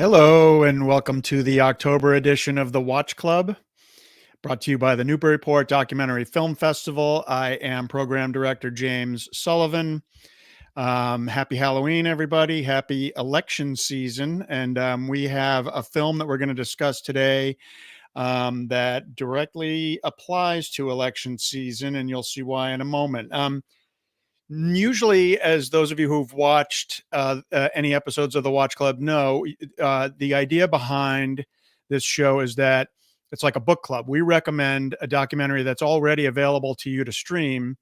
Hello, and welcome to the October edition of the Watch Club, brought to you by the Newburyport Documentary Film Festival. I am Program Director James Sullivan. Happy Halloween, everybody. Happy election season. And we have a film that we're going to discuss today that directly applies to election season, and you'll see why in a moment. Usually, as those of you who've watched any episodes of the Watch Club know, the idea behind this show is that it's like a book club. We recommend a documentary that's already available to you to stream,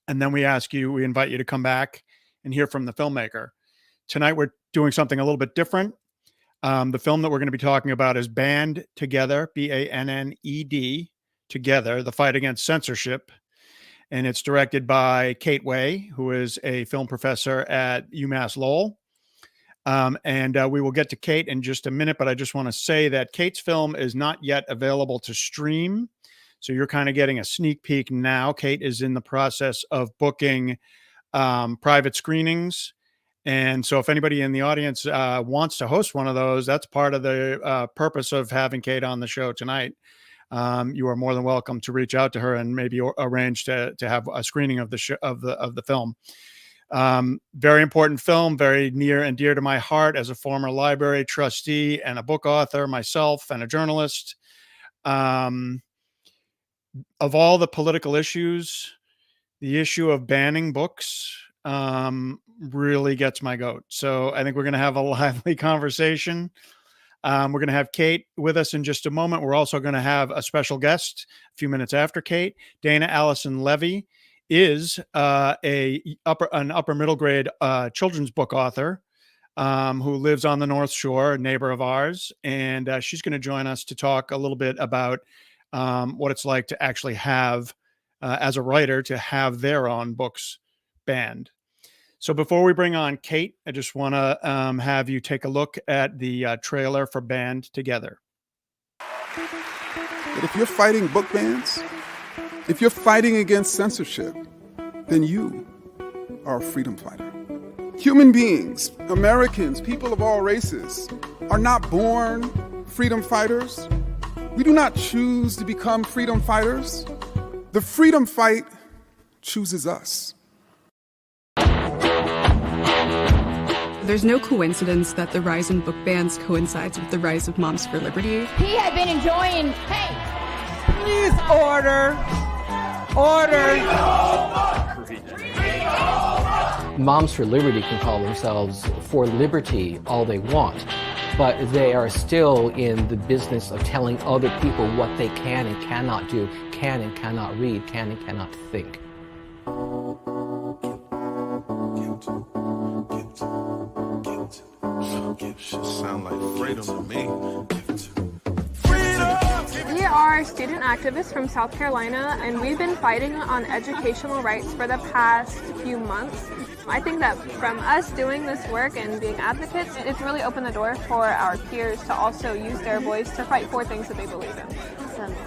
and then we invite you to come back and hear from the filmmaker. Tonight, we're doing something a little bit different. The film that we're going to be talking about is Banned Together, B-A-N-N-E-D, Together, The Fight Against Censorship. And it's directed by Kate Way, who is a film professor at UMass Lowell. We will get to Kate in just a minute, but I just want to say that Kate's film is not yet available to stream. So you're kind of getting a sneak peek now. Kate is in the process of booking private screenings. And so if anybody in the audience wants to host one of those, that's part of the purpose of having Kate on the show tonight. You are more than welcome to reach out to her and maybe arrange to have a screening of the film. Very important film, very near and dear to my heart as a former library trustee and a book author myself and a journalist. Of all the political issues, the issue of banning books really gets my goat. So I think we're going to have a lively conversation. We're going to have Kate with us in just a moment. We're also going to have a special guest a few minutes after Kate. Dana Alison Levy is an upper middle grade children's book author who lives on the North Shore, a neighbor of ours. And she's going to join us to talk a little bit about what it's like to actually have, as a writer, to have their own books banned. So before we bring on Kate, I just want to have you take a look at the trailer for Banned Together. But if you're fighting book bans, if you're fighting against censorship, then you are a freedom fighter. Human beings, Americans, people of all races, are not born freedom fighters. We do not choose to become freedom fighters. The freedom fight chooses us. There's no coincidence that the rise in book bans coincides with the rise of Moms for Liberty. He had been enjoying, Please order. Moms for Liberty can call themselves for liberty all they want, but they are still in the business of telling other people what they can and cannot do, can and cannot read, can and cannot think. Shit sound like freedom to me. We are student activists from South Carolina, and we've been fighting on educational rights for the past few months. I think that from us doing this work and being advocates, it's really opened the door for our peers to also use their voice to fight for things that they believe in.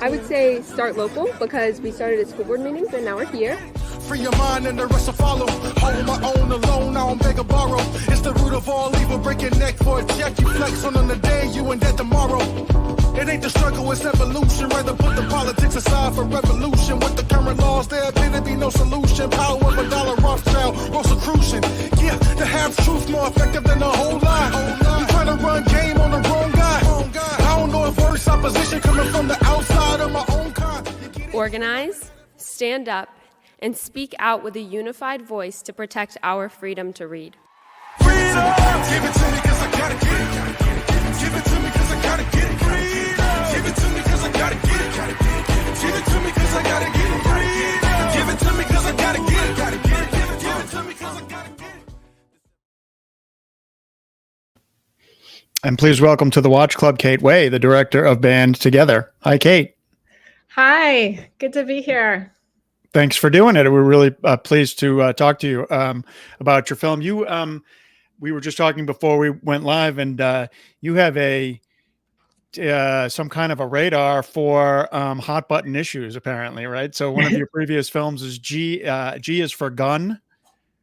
I would say start local, because we started at school board meetings and now we're here. Free your mind and the rest will follow. Hold my own alone, I don't beg or borrow. It's the root of all evil, break your neck for a check. You flex on the day, you and that tomorrow. It ain't the struggle, it's evolution. Rather put the politics aside for revolution. With the current laws, there appear to be no solution. Power of a dollar Rothschild, Rosicrucian. Yeah, the half-truth more effective than the whole lie. You trying to run game on the wrong guy. I don't know if worse opposition coming from the outside of my own kind. Organize, stand up, and speak out with a unified voice to protect our freedom to read. Freedom! Give it to me cause I gotta get it. Give it to me cause I gotta get it. Freedom! Give it to me cause I gotta get it. Give it to me cause I gotta get it. Freedom! Give it to me cause I gotta get it. Give it to me cause I gotta get it. And please welcome to the Watch Club, Kate Way, the director of Banned Together. Hi, Kate. Hi, good to be here. Thanks for doing it. We're really pleased to talk to you about your film. We were just talking before we went live, and you have some kind of a radar for hot button issues, apparently, right? So one of your previous films is G is for Gun,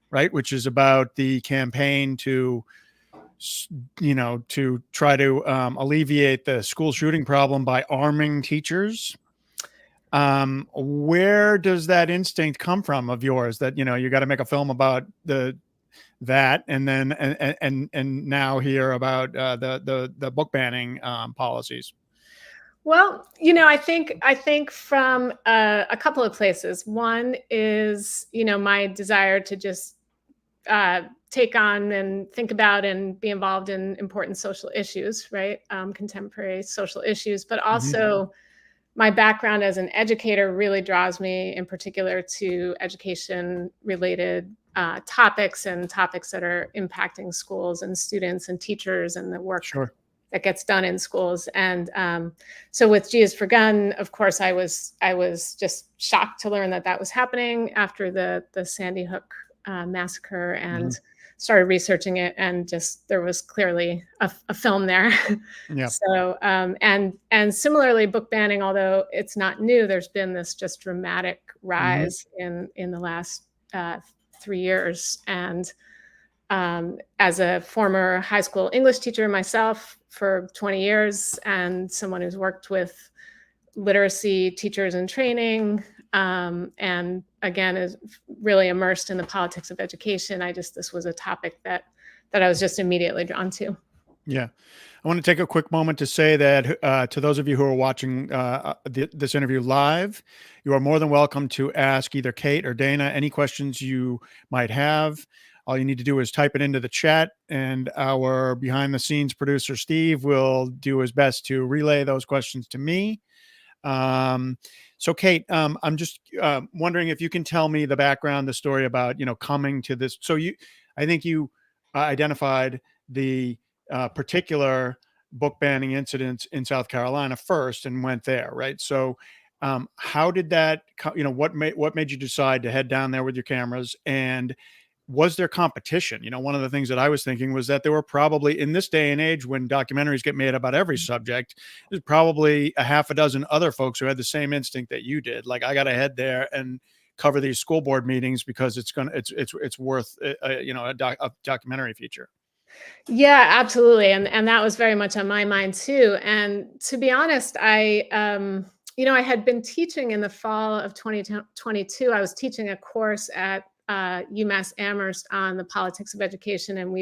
right? Which is about the campaign to to try to alleviate the school shooting problem by arming teachers. Where does that instinct come from of yours that, you got to make a film about that, and then and now hear about the book banning policies? Well, I think from a couple of places. One is, my desire to just take on and think about and be involved in important social issues, right? Contemporary social issues, but also my background as an educator really draws me in particular to education related topics and topics that are impacting schools and students and teachers and the work that gets done in schools. And so with G is for Gun, of course, I was just shocked to learn that was happening after the Sandy Hook massacre, and started researching it, and just there was clearly a film there. Yeah. So and similarly, book banning, although it's not new, there's been this just dramatic rise in the last 3 years. And as a former high school English teacher myself for 20 years, and someone who's worked with literacy teachers in training, and again is really immersed in the politics of education, this was a topic that I was just immediately drawn to. Yeah. I want to take a quick moment to say that to those of you who are watching this interview live, you are more than welcome to ask either Kate or Dana any questions you might have. All you need to do is type it into the chat, and our behind the scenes producer, Steve, will do his best to relay those questions to me. So Kate, I'm just wondering if you can tell me the background, the story about, coming to this. So I think you identified the particular book banning incidents in South Carolina first and went there, right? So how did that, what made you decide to head down there with your cameras, and was there competition? One of the things that I was thinking was that there were probably, in this day and age when documentaries get made about every subject, there's probably a half a dozen other folks who had the same instinct that you did. Like, I got to head there and cover these school board meetings because it's worth a documentary feature. Yeah, absolutely. And that was very much on my mind too. And to be honest, I had been teaching in the fall of 2022. I was teaching a course at UMass Amherst on the politics of education, and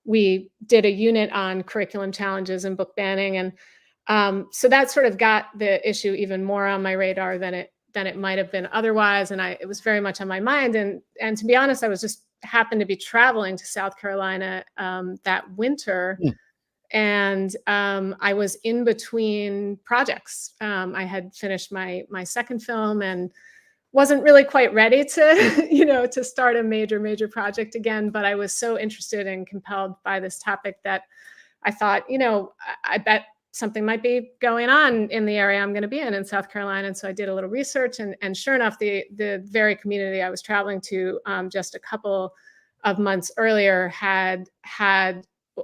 we did a unit on curriculum challenges and book banning, and so that sort of got the issue even more on my radar than it might have been otherwise, and it was very much on my mind. And to be honest, I was just happened to be traveling to South Carolina that winter, and I was in between projects. I had finished my second film and wasn't really quite ready to, to start a major project again. But I was so interested and compelled by this topic that I thought, I bet something might be going on in the area I'm going to be in South Carolina. And so I did a little research, and sure enough, the very community I was traveling to just a couple of months earlier had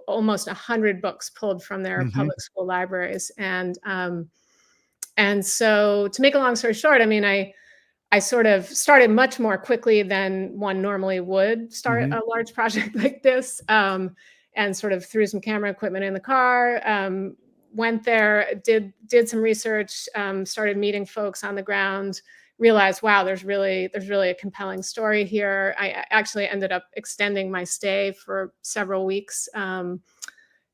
almost 100 books pulled from their public school libraries. And so to make a long story short, I sort of started much more quickly than one normally would start a large project like this, and sort of threw some camera equipment in the car, went there, did some research, started meeting folks on the ground, realized, wow, there's really a compelling story here. I actually ended up extending my stay for several weeks,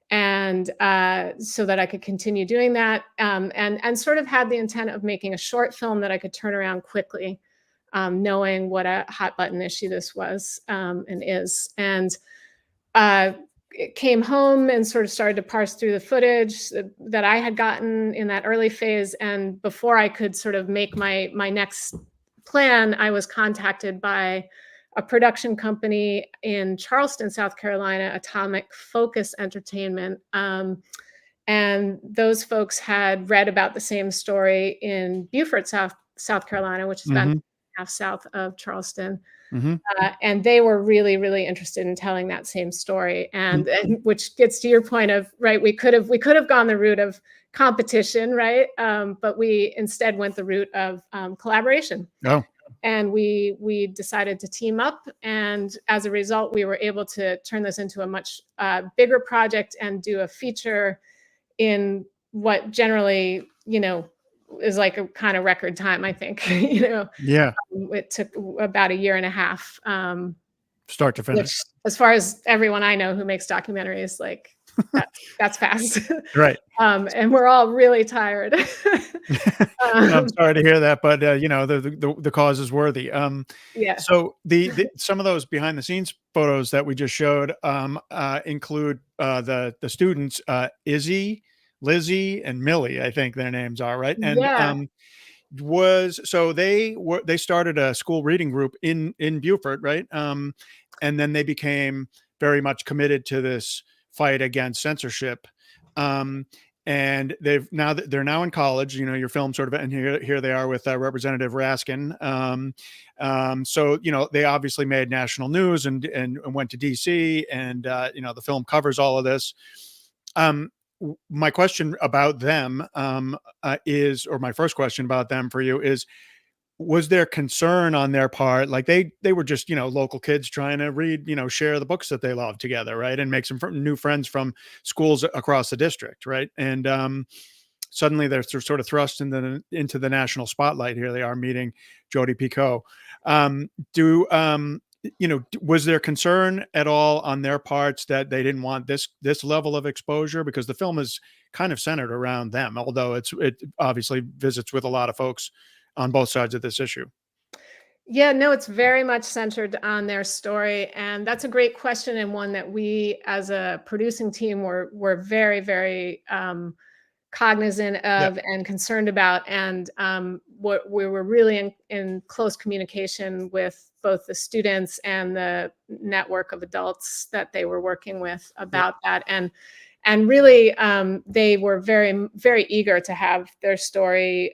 and so that I could continue doing that, and sort of had the intent of making a short film that I could turn around quickly, knowing what a hot button issue this was and is. And came home and sort of started to parse through the footage that I had gotten in that early phase. And before I could sort of make my next plan, I was contacted by a production company in Charleston, South Carolina, Atomic Focus Entertainment. And those folks had read about the same story in Beaufort, South Carolina, which is about half south of Charleston. And they were really interested in telling that same story. And which gets to your point of, right, we could have gone the route of competition, right? But we instead went the route of collaboration. Oh. and we decided to team up. And as a result, we were able to turn this into a much bigger project and do a feature in what generally, is like a kind of record time, I think. Yeah. It took about a year and a half. Start to finish. Which, as far as everyone I know who makes documentaries, like that's fast. Right. And we're all really tired. I'm sorry to hear that, but the cause is worthy. Yeah. So the some of those behind the scenes photos that we just showed include the students, Izzy, Lizzie, and Millie, I think their names are, right? And Yeah. they started a school reading group in Beaufort, right? And then they became very much committed to this fight against censorship. And they're now in college. Your film sort of, and here they are with Representative Raskin. So they obviously made national news and went to DC, and the film covers all of this. My question about them my first question about them for you is, was there concern on their part? Like they were just, local kids trying to read, share the books that they love together, right? And make some new friends from schools across the district, right? And suddenly they're sort of thrust into the national spotlight. Here they are meeting Jodi Picoult. Was there concern at all on their parts that they didn't want this level of exposure? Because the film is kind of centered around them, although it obviously visits with a lot of folks on both sides of this issue. Yeah, no, it's very much centered on their story. And that's a great question, and one that we as a producing team were very, very cognizant of and concerned about. And what we were really in close communication with both the students and the network of adults that they were working with about that. And really, they were very, very eager to have their story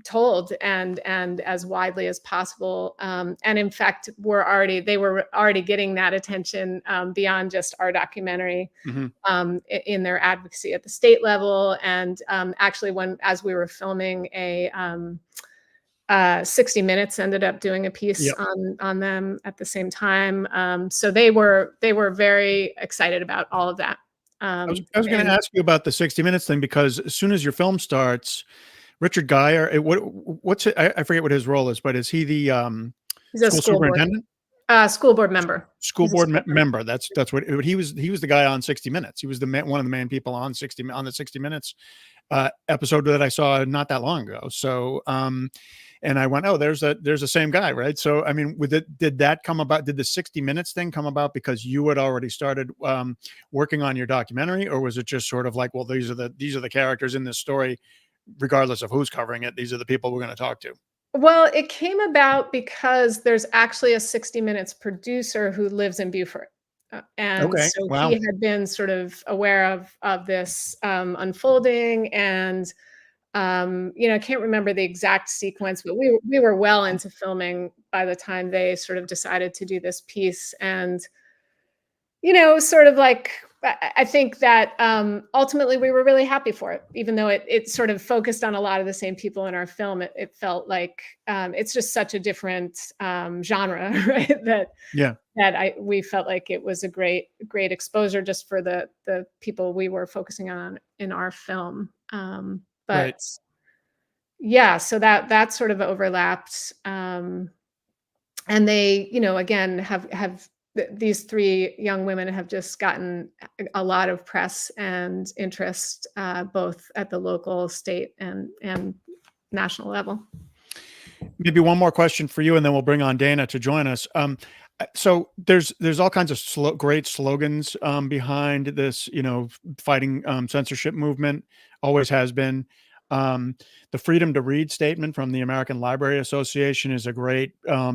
told and as widely as possible. And in fact, they were already getting that attention beyond just our documentary in their advocacy at the state level. And actually, as we were filming 60 Minutes ended up doing a piece on them at the same time. So they were very excited about all of that. I was going to ask you about the 60 Minutes thing, because as soon as your film starts, Richard Geyer, I forget what his role is, but is he the he's a school superintendent? School board member. School board member. That's what he was. He was the guy on 60 Minutes. He was one of the main people on the 60 Minutes episode that I saw not that long ago. So, and I went, oh, there's the same guy, right? So, I mean, did that come about? Did the 60 Minutes thing come about because you had already started working on your documentary, or was it just sort of like, well, these are the characters in this story, regardless of who's covering it, these are the people we're going to talk to? Well, it came about because there's actually a 60 Minutes producer who lives in Beaufort. And so he had been sort of aware of this unfolding. And, I can't remember the exact sequence, but we were well into filming by the time they sort of decided to do this piece. And, sort of like, I think that ultimately we were really happy for it, even though it sort of focused on a lot of the same people in our film. It felt like it's just such a different genre, right? We felt like it was a great exposure just for the people we were focusing on in our film. Yeah, so that sort of overlapped. And they, again, have these three young women have just gotten a lot of press and interest, both at the local, state, and national level. Maybe one more question for you, and then we'll bring on Dana to join us. So there's all kinds of great slogans behind this, fighting censorship movement. Always has been. The Freedom to Read statement from the American Library Association is a great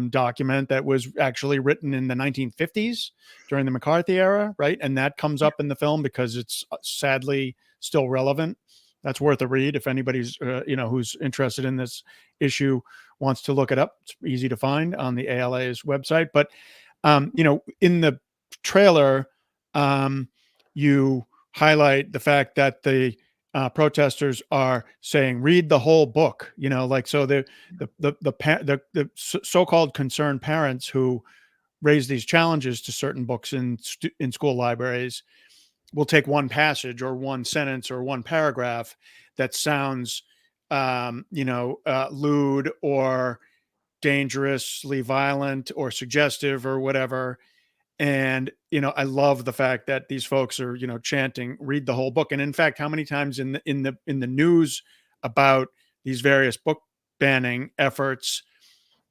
document that was actually written in the 1950s during the McCarthy era, right? And that comes up in the film because it's sadly still relevant. That's worth a read if anybody's who's interested in this issue wants to look it up. It's easy to find on the ALA's website. But in the trailer, you highlight the fact that the protesters are saying, read the whole book, like, so the so-called concerned parents who raise these challenges to certain books in school libraries will take one passage or one sentence or one paragraph that sounds, lewd or dangerously violent or suggestive or whatever. And, I love the fact that these folks are, chanting, read the whole book. And in fact, how many times in the news about these various book banning efforts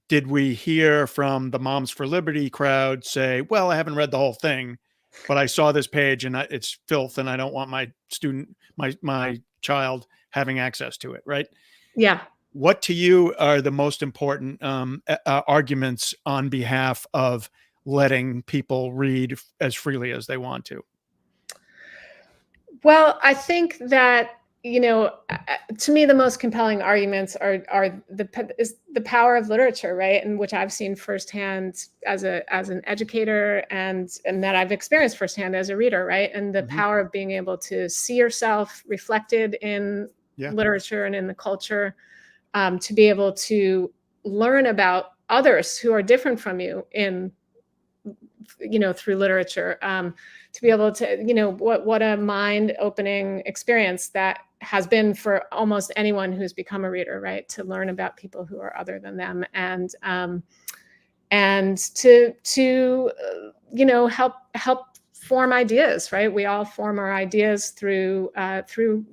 did we hear from the Moms for Liberty crowd say, well, I haven't read the whole thing, but I saw this page and it's filth and I don't want my child having access to it. Right. Yeah. What to you are the most important arguments on behalf of letting people read as freely as they want to? Well, I think that, to me, the most compelling arguments are the power of literature, right? And which I've seen firsthand as an educator and that I've experienced firsthand as a reader, right? And the power of being able to see yourself reflected in literature and in the culture, to be able to learn about others who are different from you through literature, to be able to, what a mind-opening experience that has been for almost anyone who's become a reader, right? To learn about people who are other than them, and to help form ideas, right? We all form our ideas through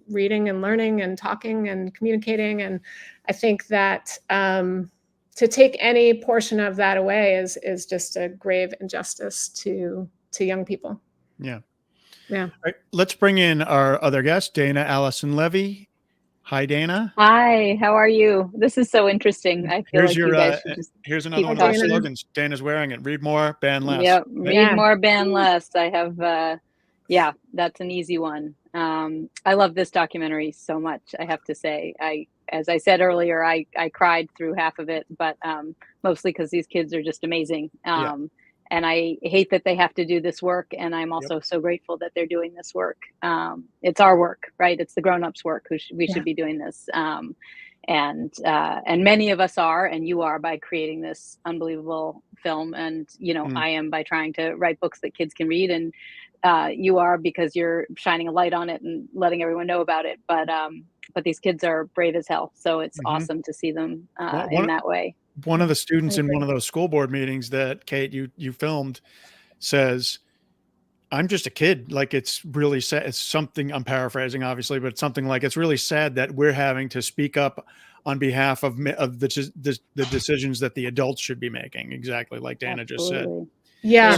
reading and learning and talking and communicating, and I think that to take any portion of that away is just a grave injustice to young people. Yeah. Yeah. All right, let's bring in our other guest, Dana Alison Levy. Hi, Dana. Hi, how are you? This is so interesting. I feel Here's like you guys should just here's another one of our slogans. Dana's wearing it. Read more, ban less. Yep, read more, ban less. I have, yeah, that's an easy one. I love this documentary so much, I have to say. As I said earlier, I cried through half of it, but mostly because these kids are just amazing. And I hate that they have to do this work. And I'm also so grateful that they're doing this work. It's our work, right? It's the grown-ups' work we should be doing this. And many of us are, and you are, by creating this unbelievable film. And, I am by trying to write books that kids can read. And you are because you're shining a light on it and letting everyone know about it. But these kids are brave as hell. So it's awesome to see them in that way. One of the students in one of those school board meetings that, Kate, you filmed says, I'm just a kid. Like, it's really sad. It's something, I'm paraphrasing obviously, but it's something like, it's really sad that we're having to speak up on behalf of the decisions that the adults should be making. Exactly like Dana just said. Yeah.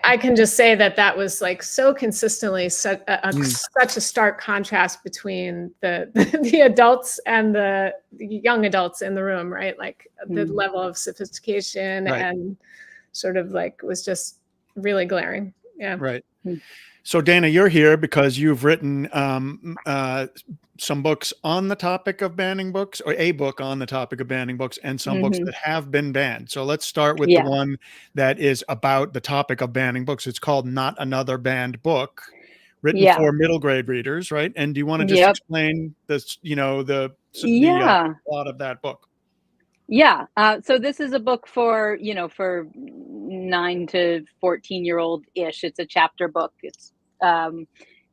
I can just say that was like so consistently such a stark contrast between the adults and the young adults in the room, right? Like the level of sophistication and sort of like was just really glaring. Yeah. Right. So Dana, you're here because you've written some books on the topic of banning books, or a book on the topic of banning books, and some books that have been banned. So let's start with the one that is about the topic of banning books. It's called Not Another Banned Book, written for middle grade readers, right? And do you want to just explain this, the plot of that book? Yeah. So this is a book for 9 to 14-year-old-ish. It's a chapter book.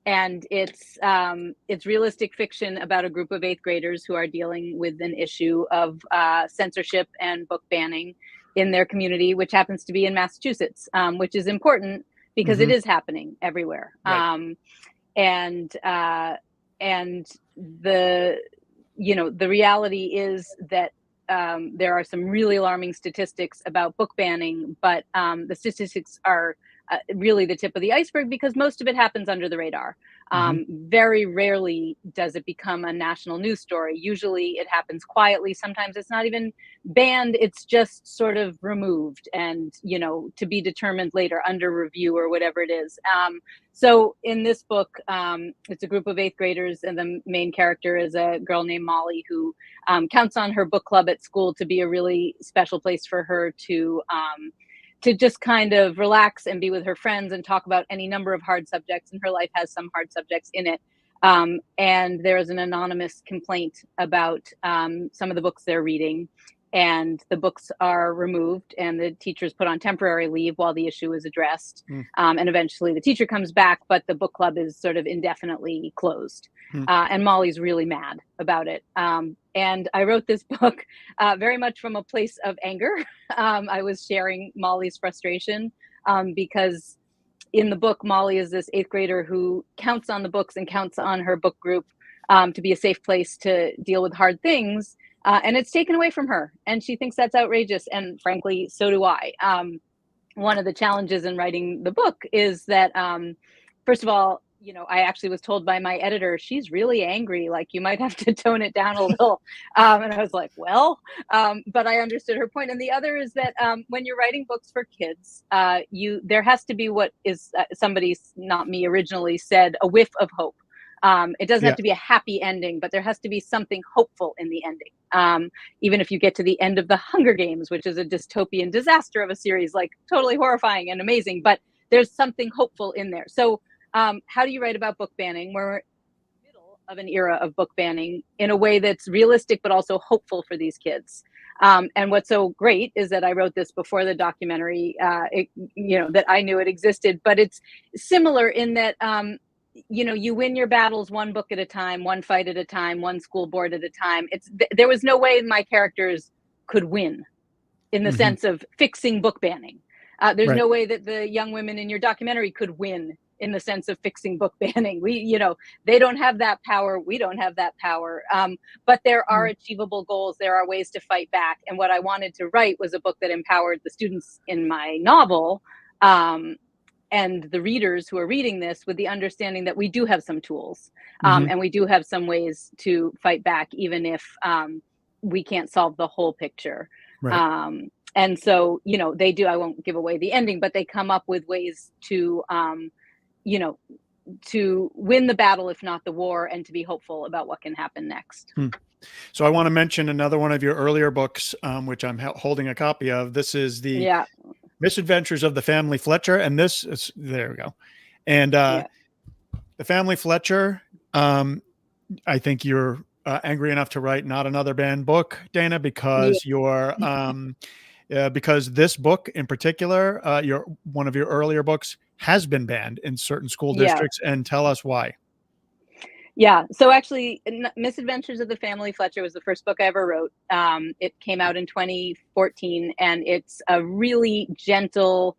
And it's realistic fiction about a group of 8th graders who are dealing with an issue of censorship and book banning in their community, which happens to be in Massachusetts, which is important because it is happening everywhere. Right. And the reality is that there are some really alarming statistics about book banning, but the statistics are really the tip of the iceberg because most of it happens under the radar. Very rarely does it become a national news story. Usually it happens quietly. Sometimes it's not even banned. It's just sort of removed and, to be determined later under review or whatever it is. So in this book, it's a group of 8th graders, and the main character is a girl named Molly who counts on her book club at school to be a really special place for her to just kind of relax and be with her friends and talk about any number of hard subjects. And her life has some hard subjects in it. And there is an anonymous complaint about some of the books they're reading, and the books are removed and the teacher's put on temporary leave while the issue is addressed. And eventually the teacher comes back, but the book club is sort of indefinitely closed. And Molly's really mad about it. And I wrote this book very much from a place of anger. I was sharing Molly's frustration because in the book, Molly is this 8th grader who counts on the books and counts on her book group to be a safe place to deal with hard things. And it's taken away from her. And she thinks that's outrageous. And frankly, so do I. One of the challenges in writing the book is that, first of all, I actually was told by my editor, she's really angry, like you might have to tone it down a little. And I was like, well, but I understood her point. And the other is that when you're writing books for kids, there has to be what is somebody, not me originally, said, a whiff of hope. It doesn't have to be a happy ending, but there has to be something hopeful in the ending. Even if you get to the end of The Hunger Games, which is a dystopian disaster of a series, like totally horrifying and amazing, but there's something hopeful in there. So how do you write about book banning? We're in the middle of an era of book banning in a way that's realistic, but also hopeful for these kids. And what's so great is that I wrote this before the documentary, that I knew it existed, but it's similar in that, you win your battles one book at a time, one fight at a time, one school board at a time. There was no way my characters could win in the sense of fixing book banning. There's no way that the young women in your documentary could win in the sense of fixing book banning. They don't have that power. We don't have that power. But there are achievable goals. There are ways to fight back. And what I wanted to write was a book that empowered the students in my novel and the readers who are reading this with the understanding that we do have some tools and we do have some ways to fight back, even if we can't solve the whole picture. Right. And so, they do, I won't give away the ending, but they come up with ways to, to win the battle, if not the war, and to be hopeful about what can happen next. So I want to mention another one of your earlier books, which I'm holding a copy of. This is the Misadventures of the Family Fletcher. And this is, there we go. And the Family Fletcher, I think you're angry enough to write not another banned book, Dana, because you're because this book in particular, one of your earlier books has been banned in certain school districts, and tell us why. Yeah. So actually, Misadventures of the Family Fletcher was the first book I ever wrote. It came out in 2014, and it's a really gentle,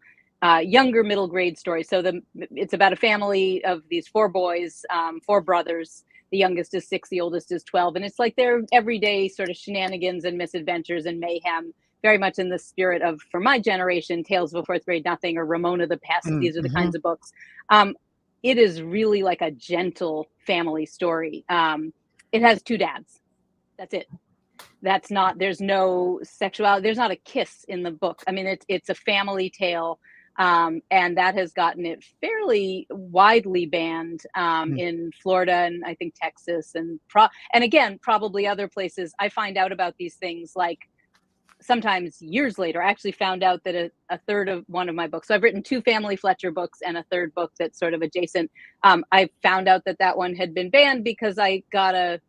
younger middle grade story. So it's about a family of these 4 boys, 4 brothers. The youngest is 6, the oldest is 12. And it's like their everyday sort of shenanigans and misadventures and mayhem, very much in the spirit of, for my generation, Tales of a Fourth Grade Nothing or Ramona the Pest. These are the kinds of books. It is really like a gentle family story. It has 2 dads. That's it. That's not, there's no sexuality. There's not a kiss in the book. I mean, it's a family tale. And that has gotten it fairly widely banned in Florida and I think Texas and again, probably other places. I find out about these things like sometimes years later. I actually found out that a third of one of my books, so I've written 2 Family Fletcher books and a third book that's sort of adjacent. I found out that one had been banned because I got a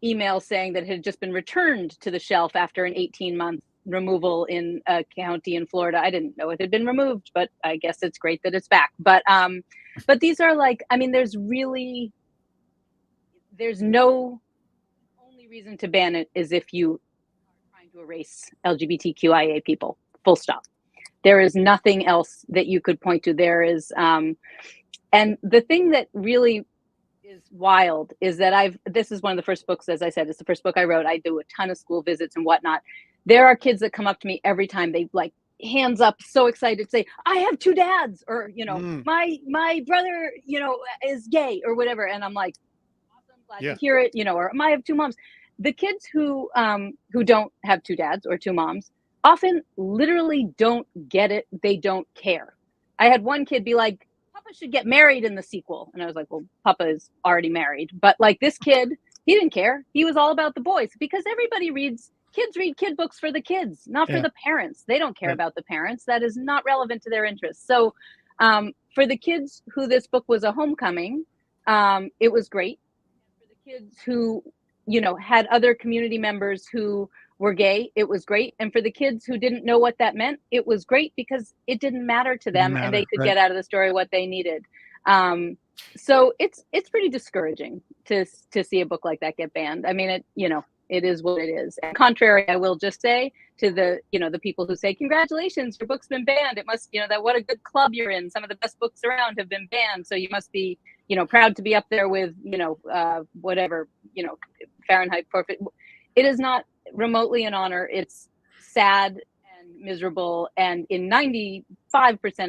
email saying that it had just been returned to the shelf after an 18-month removal in a county in Florida. I didn't know it had been removed, but I guess it's great that it's back. But these are like, I mean, there's no, only reason to ban it is if you are trying to erase LGBTQIA people, full stop. There is nothing else that you could point to. There is, and the thing that really is wild is that this is one of the first books, as I said, it's the first book I wrote. I do a ton of school visits and whatnot. There are kids that come up to me every time, they like hands up, so excited, say, I have 2 dads, or, my brother, is gay or whatever. And I'm like, awesome, glad to hear it, or I have 2 moms. The kids who don't have 2 dads or 2 moms often literally don't get it. They don't care. I had one kid be like, Papa should get married in the sequel. And I was like, well, Papa is already married. But like this kid, he didn't care. He was all about the boys, because everybody kids read kid books for the kids, not for the parents. They don't care about the parents. That is not relevant to their interests. So for the kids who this book was a homecoming, it was great. kids who, had other community members who were gay, it was great. And for the kids who didn't know what that meant, it was great because it didn't matter to them and they could get out of the story what they needed. So it's pretty discouraging to see a book like that get banned. I mean, it is what it is. And contrary, I will just say to the people who say, congratulations, your book's been banned. It must, that what a good club you're in. Some of the best books around have been banned. So you must be, proud to be up there with, whatever, Fahrenheit 450. It is not remotely an honor. It's sad and miserable. And in 95%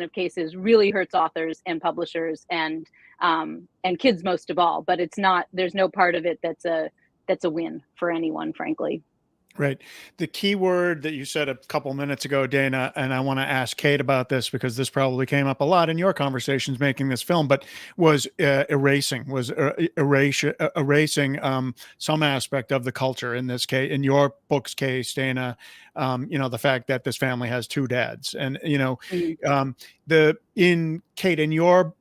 of cases really hurts authors and publishers and kids most of all, but there's no part of it that's a win for anyone, frankly. Right. The key word that you said a couple minutes ago, Dana, and I want to ask Kate about this because this probably came up a lot in your conversations making this film, but was erasing some aspect of the culture in this case, in your book's case, Dana, the fact that this family has two dads and, Kate, in your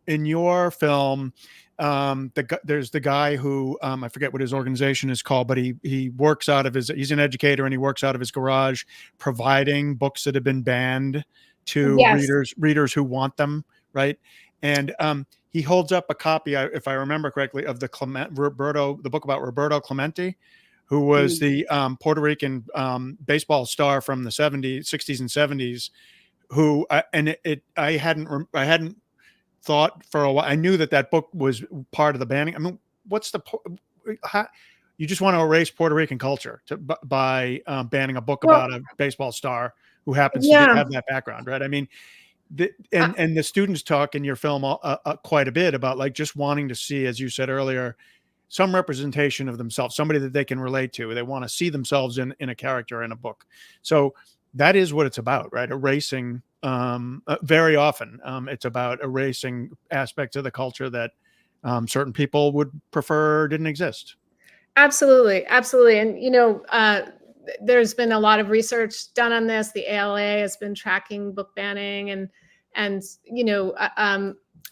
film, there's the guy who I forget what his organization is called, but he works out of he's an educator and he works out of his garage providing books that have been banned to readers who want them, right? And he holds up a copy, if I remember correctly, of the book about Roberto Clemente, who was the Puerto Rican baseball star from the 60s and 70s, who I hadn't thought for a while. I knew that book was part of the banning. I mean, you just want to erase Puerto Rican culture by banning a book about a baseball star who happens to have that background, right? I mean, and the students talk in your film quite a bit about like just wanting to see, as you said earlier, some representation of themselves, somebody that they can relate to. They want to see themselves in a character in a book. So that is what it's about, right? Erasing. Very often it's about erasing aspects of the culture that certain people would prefer didn't exist. Absolutely. And, there's been a lot of research done on this. The ALA has been tracking book banning and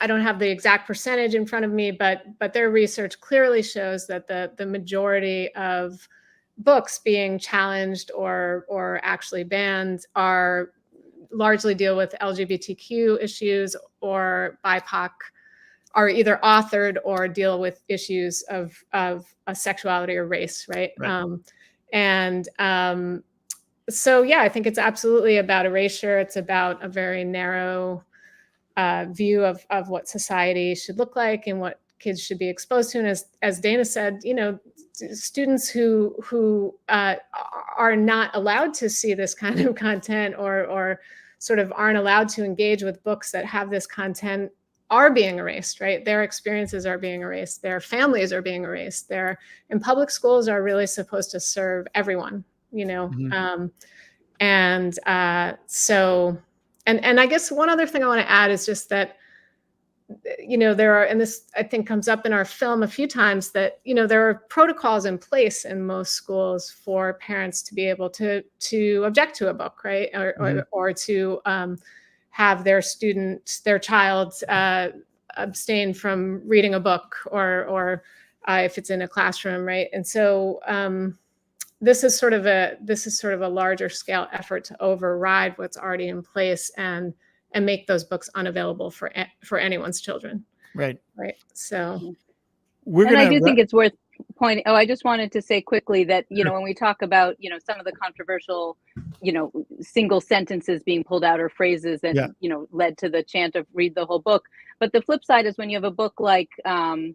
I don't have the exact percentage in front of me, but their research clearly shows that the majority of books being challenged or actually banned largely deal with LGBTQ issues or BIPOC, are either authored or deal with issues of sexuality or race, right? So yeah, I think it's absolutely about erasure. It's about a very narrow view of what society should look like and what kids should be exposed to. And as Dana said, students who are not allowed to see this kind of content or sort of aren't allowed to engage with books that have this content are being erased, right? Their experiences are being erased. Their families are being erased. And public schools are really supposed to serve everyone, And I guess one other thing I want to add is just that, there are, and this I think comes up in our film a few times, that, there are protocols in place in most schools for parents to be able to object to a book, right? Or to have their child abstain from reading a book or if it's in a classroom, right? And so this is sort of a larger scale effort to override what's already in place and make those books unavailable for anyone's children. Right. So I do think it's worth pointing. I just wanted to say quickly that, when we talk about, some of the controversial, single sentences being pulled out or phrases that, led to the chant of read the whole book. But the flip side is when you have a book like, And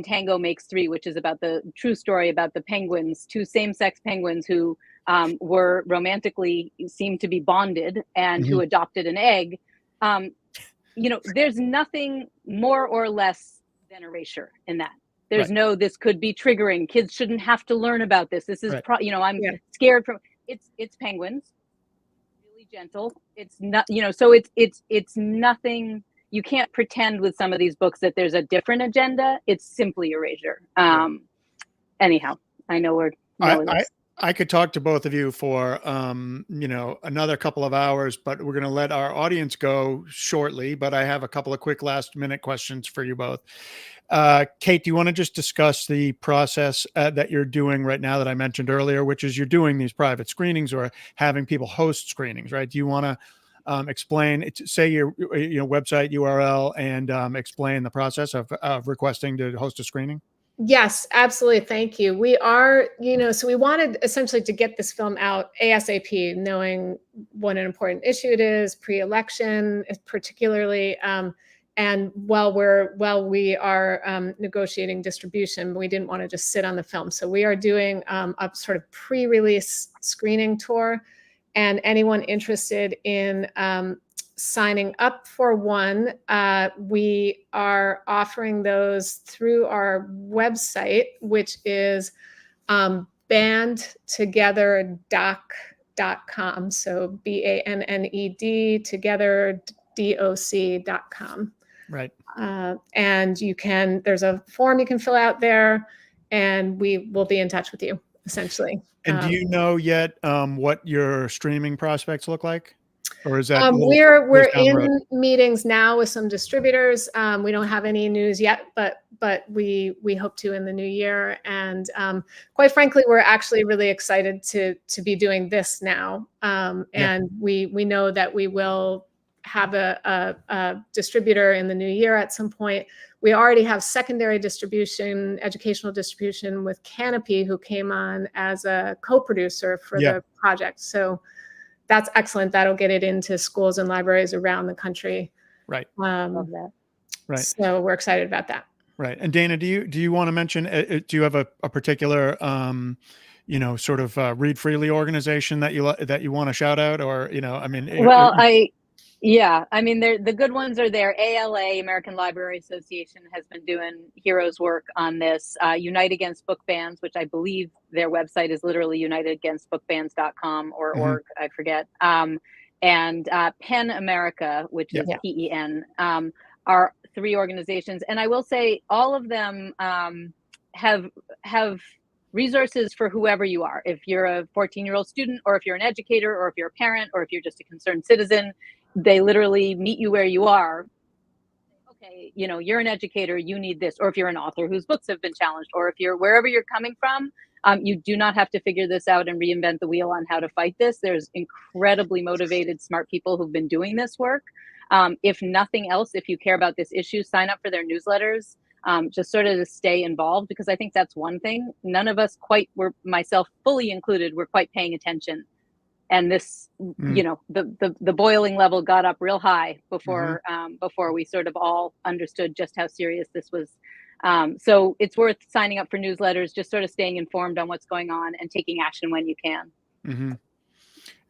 Tango Makes Three, which is about the true story about the penguins, two same-sex penguins who were romantically seemed to be bonded and who adopted an egg. There's nothing more or less than erasure in that. There's no, this could be triggering. Kids shouldn't have to learn about this. This is, I'm scared from, it's penguins, really gentle. It's not, so it's nothing. You can't pretend with some of these books that there's a different agenda. It's simply erasure. Anyhow, I know we're. I could talk to both of you for, another couple of hours, but we're going to let our audience go shortly. But I have a couple of quick last minute questions for you both. Kate, do you want to just discuss the process that you're doing right now that I mentioned earlier, which is you're doing these private screenings or having people host screenings, right? Do you want to explain, say your website URL and explain the process of requesting to host a screening? Yes, absolutely. Thank you. We are, so we wanted essentially to get this film out ASAP, knowing what an important issue it is, pre-election, particularly. And while we are negotiating distribution, we didn't want to just sit on the film. So we are doing a sort of pre-release screening tour, and anyone interested in signing up for one, we are offering those through our website, which is bandtogetherdoc.com. So BANNED together DOC.com. Right. And there's a form you can fill out there, and we will be in touch with you, essentially. And do you know yet what your streaming prospects look like? Or is that we're in meetings now with some distributors. We don't have any news yet, but we hope to in the new year. And quite frankly, we're actually really excited to be doing this now. And we know that we will have a distributor in the new year at some point. We already have secondary distribution, educational distribution with Canopy, who came on as a co-producer for the project. So that's excellent. That'll get it into schools and libraries around the country. Right. Love that. Right. So we're excited about that. Right. And Dana, do you want to mention? Do you have a particular, sort of read freely organization that you want to shout out, or the good ones are there. ALA, American Library Association, has been doing heroes work on this. Unite Against Book Bans, which I believe their website is literally unitedagainstbookbans.com or org, I forget. And PEN America, which is PEN, are three organizations. And I will say all of them have resources for whoever you are. If you're a 14-year-old student, or if you're an educator, or if you're a parent, or if you're just a concerned citizen, they literally meet you where you are. Okay, you're an educator, you need this. Or if you're an author whose books have been challenged, or if you're wherever you're coming from, you do not have to figure this out and reinvent the wheel on how to fight this. There's incredibly motivated, smart people who've been doing this work. If nothing else, if you care about this issue, sign up for their newsletters, just sort of to stay involved, because I think that's one thing. None of us myself fully included, were quite paying attention. And this, the boiling level got up real high before we sort of all understood just how serious this was. So it's worth signing up for newsletters, just sort of staying informed on what's going on and taking action when you can. Mm-hmm.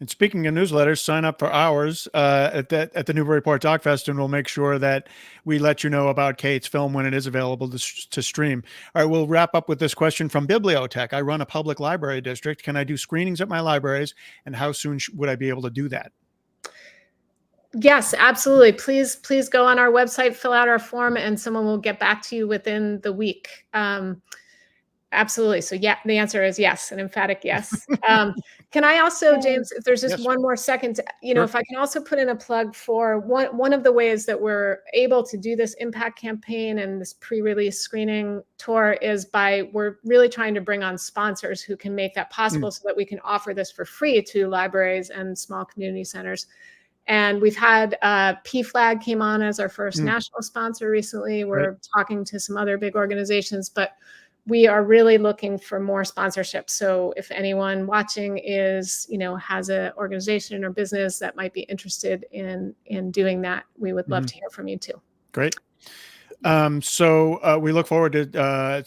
And speaking of newsletters, sign up for ours at the Newburyport Doc Fest, and we'll make sure that we let you know about Kate's film when it is available to stream. All right, we'll wrap up with this question from Bibliotech. I run a public library district. Can I do screenings at my libraries, and how soon would I be able to do that? Yes, absolutely. Please go on our website, fill out our form, and someone will get back to you within the week. Absolutely. So the answer is yes, an emphatic yes. Can I also, James, if there's just one more second, if I can also put in a plug for one of the ways that we're able to do this impact campaign and this pre-release screening tour is we're really trying to bring on sponsors who can make that possible so that we can offer this for free to libraries and small community centers. And we've had PFLAG came on as our first national sponsor recently. We're talking to some other big organizations, but we are really looking for more sponsorship. So if anyone watching has an organization or business that might be interested in doing that, we would love to hear from you too. Great. So we look forward to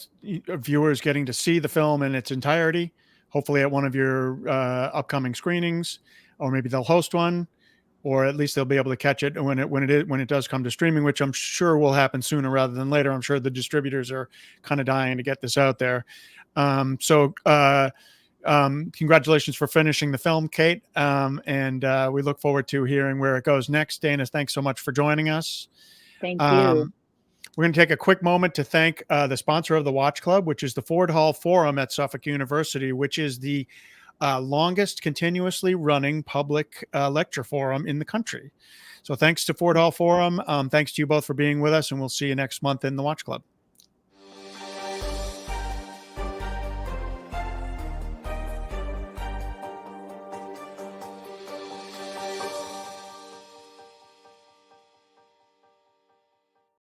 viewers getting to see the film in its entirety, hopefully at one of your upcoming screenings, or maybe they'll host one, or at least they'll be able to catch it when it does come to streaming, which I'm sure will happen sooner rather than later. I'm sure the distributors are kind of dying to get this out there. Congratulations for finishing the film, Kate. And we look forward to hearing where it goes next. Dana, thanks so much for joining us. Thank you. We're going to take a quick moment to thank the sponsor of the Watch Club, which is the Ford Hall Forum at Suffolk University, which is the longest continuously running public lecture forum in the country. So thanks to Ford Hall Forum. Thanks to you both for being with us, and we'll see you next month in the Watch Club.